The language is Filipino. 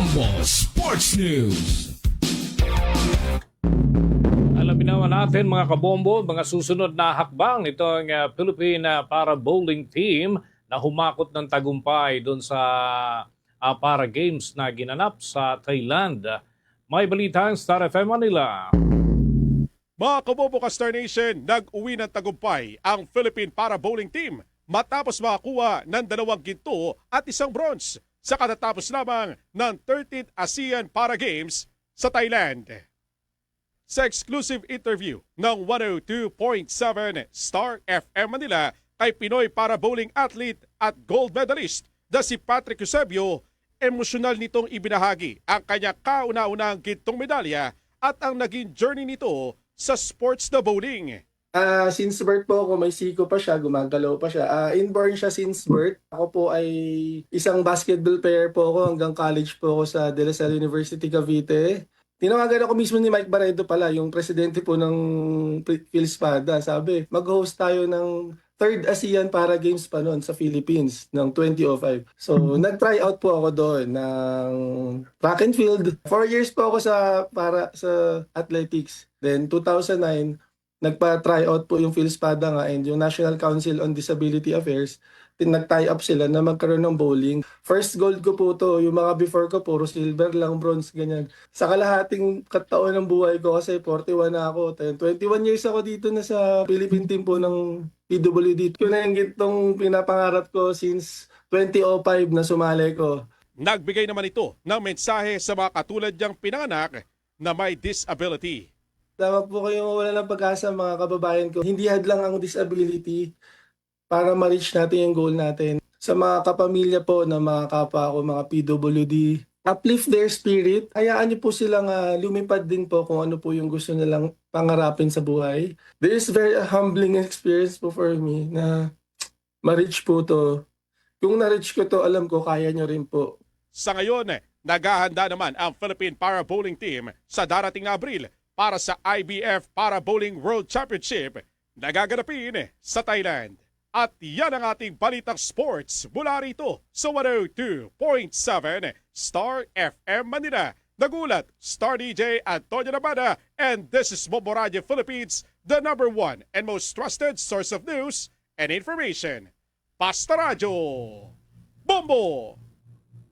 Bombo Sports News. Alamin naman natin mga kabombo, mga susunod na hakbang itong Philippine para bowling team na humakot ng tagumpay doon sa para games na ginanap sa Thailand. May balita ang Star FM Manila. Mga kabombo ka Star Nation, nag-uwi ng tagumpay ang Philippine para bowling team matapos makakuha ng 2 ginto at 1 bronze sa katatapos lamang ng 13th ASEAN Para Games sa Thailand. Sa exclusive interview ng 102.7 Star FM Manila kay Pinoy para bowling athlete at gold medalist na si Patrick Eusebio, emosyonal nitong ibinahagi ang kanya kauna-unahang gintong medalya at ang naging journey nito sa sports na bowling. Since birth po ako, may siko pa siya, gumagalaw pa siya. Inborn siya since birth. Ako po ay isang basketball player po ako hanggang college po ako sa De La Salle University, Cavite. Tinawagan ako mismo ni Mike Barredo pala, yung presidente po ng PhilSpada. Sabi, mag-host tayo ng 3rd ASEAN Para Games pa noon sa Philippines ng 2005. So, nag-try out po ako doon ng track and field. 4 years po ako sa athletics. Then 2009, nagpa-try out po yung PhilSpada nga and yung National Council on Disability Affairs. Nag-tie up sila na magkaroon ng bowling. First gold ko po to, yung mga before ko puro silver lang, bronze, ganyan. Sa kalahating kataon ng buhay ko kasi 41 na ako. 21 years ako dito na sa Philippine team po ng PWD. Yun na yung gintong pinapangarap ko since 2005 na sumali ko. Nagbigay naman ito ng mensahe sa mga katulad niyang pinanganak na may disability. Tama po kayong wala ng pag-asa mga kababayan ko. Hindi hadlang ang disability para ma-reach natin yung goal natin. Sa mga kapamilya po na mga kapwa ko, mga PWD, uplift their spirit. Hayaan niyo po silang lumipad din po kung ano po yung gusto nilang pangarapin sa buhay. This is very humbling experience po for me na ma-reach po to. Kung na-reach ko to, alam ko kaya niyo rin po. Sa ngayon, naghahanda naman ang Philippine Para Bowling Team sa darating na Abril para sa IBF Para Bowling World Championship na gaganapin sa Thailand. At yan ang ating balitang sports mula rito sa 102.7 Star FM Manila. Nagulat, Star DJ Antonio Nabada, and this is Bombo Radio Philippines, the #1 and most trusted source of news and information. Pasta Radio, Bombo!